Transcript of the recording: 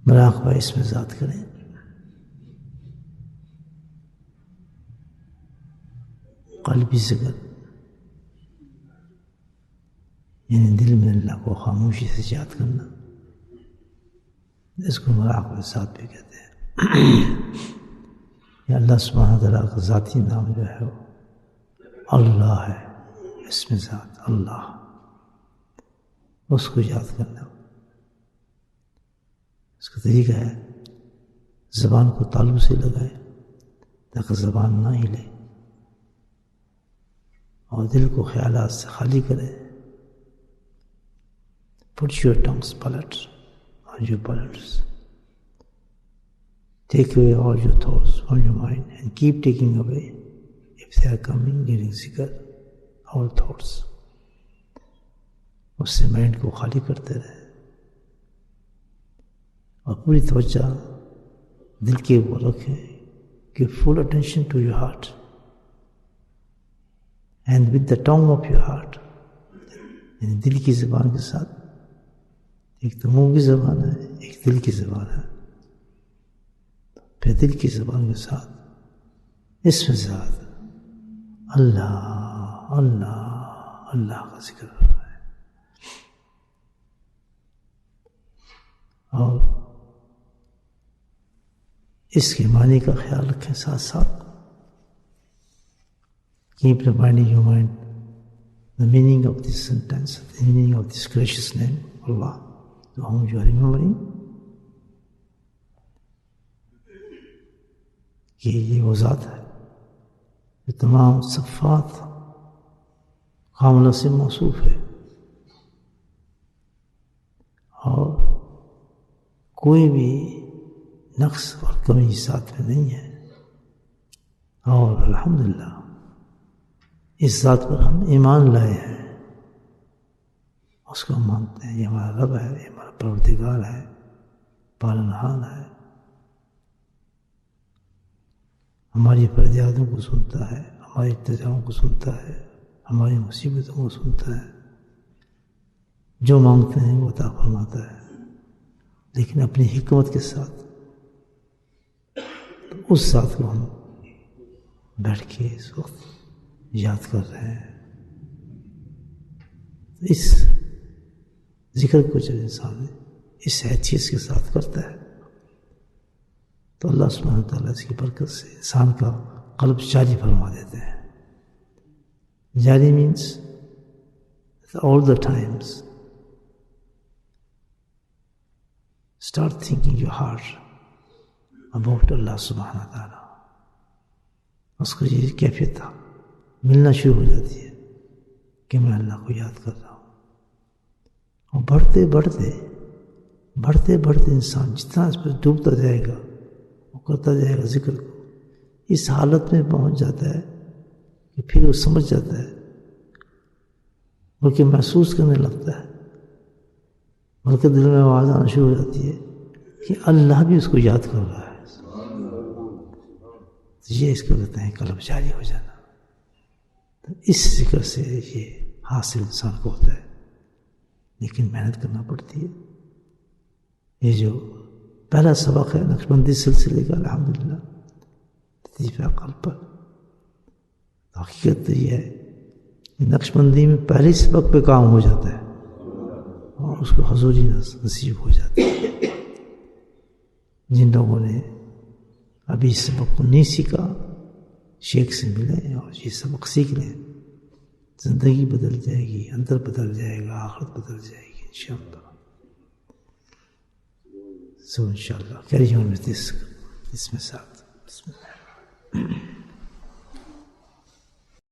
مراقبہ اس میں ذات کریں. قلبی ذکر یعنی دل میں اللہ کو خاموشی سے یاد کرنا، اس کو مراقبہ ذات بھی کہتے ہیں. یہ اللہ سبحانہ تعالیٰ کا ذاتی نام جو ہے وہ اللہ ہے، اس میں ذات اللہ، اس کو یاد کرنا. اس کا طریقہ ہے زبان کو تالو سے لگائے تاکہ زبان نہ ہلے، اور دل کو خیالات سے خالی کرے. Put your tongue's palate on your palates. Take away all your thoughts from your mind and keep taking away if they are coming during zikr, all thoughts. اس سے مائنڈ کو خالی کرتے رہے اور پوری توجہ دل کے اوپر رکھیں. Give full attention to your heart and with the tongue of your heart. یعنی دل کی زبان کے ساتھ، ایک تو منہ کی زبان ہے، ایک دل کی زبان ہے. پھر دل کی زبان کے ساتھ اس میں ذات اللہ اللہ اللہ کا ذکر کر رہا ہے. اور اس کے معنی کا خیال رکھیں ساتھ ساتھ. Keep reminding your mind the meaning of this sentence, the meaning of this gracious name, Allah, to whom you are remembering. کہ یہ وہ ذات ہے جو تمام صفات کاملہ سے موصوف ہے، اور کوئی بھی نقص اور کمی اس ذات میں نہیں ہے. اور الحمدللہ اس ذات پر ہم ایمان لائے ہیں، اس کو ہم مانتے ہیں. یہ ہمارا رب ہے، یہ ہمارا پروردگار ہے، پالنہار ہے، ہماری فریادوں کو سنتا ہے، ہماری التجاؤں کو سنتا ہے، ہماری مصیبتوں کو سنتا ہے. جو مانگتے ہیں وہ عطا فرماتا ہے، لیکن اپنی حکمت کے ساتھ. تو اس ذات کو ہم بیٹھ کے اس وقت یاد کر رہے ہیں. اس ذکر کو جب انسان اس حیثیت کے ساتھ کرتا ہے تو اللہ سبحانہ تعالیٰ اس کی برکت سے انسان کا قلب جاری فرما دیتے ہیں. جاری means all the times start thinking your heart about Allah سبحانہ تعالیٰ. اس کو یہ کیفیت تھا ملنا شروع ہو جاتی ہے کہ میں اللہ کو یاد کر رہا ہوں. اور بڑھتے بڑھتے انسان جتنا اس پہ ڈوبتا جائے گا، وہ کرتا جائے گا ذکر کو، اس حالت میں پہنچ جاتا ہے کہ پھر وہ سمجھ جاتا ہے، بلکہ محسوس کرنے لگتا ہے، بلکہ دل میں آواز آنا شروع ہو جاتی ہے کہ اللہ بھی اس کو یاد کر رہا ہے. یہ اس کو کہتے ہیں قلب جاری ہو جانا. تو اس ذکر سے یہ حاصل انسان کو ہوتا ہے، لیکن محنت کرنا پڑتی ہے. یہ جو پہلا سبق ہے نقشبندی سلسلے کا الحمدللہ لطیفہ قلب پر، حقیقت تو یہ ہے کہ نقشبندی میں پہلے سبق پہ کام ہو جاتا ہے اور اس کو حضوری نصیب ہو جاتی ہے. جن لوگوں نے ابھی اس سبق کو نہیں سیکھا، شیخ سے ملیں اور یہ سبق سیکھ لیں، زندگی بدل جائے گی، اندر بدل جائے گا، آخرت بدل جائے گی انشاءاللہ. So inshallah, carry on with this message. Bismillah.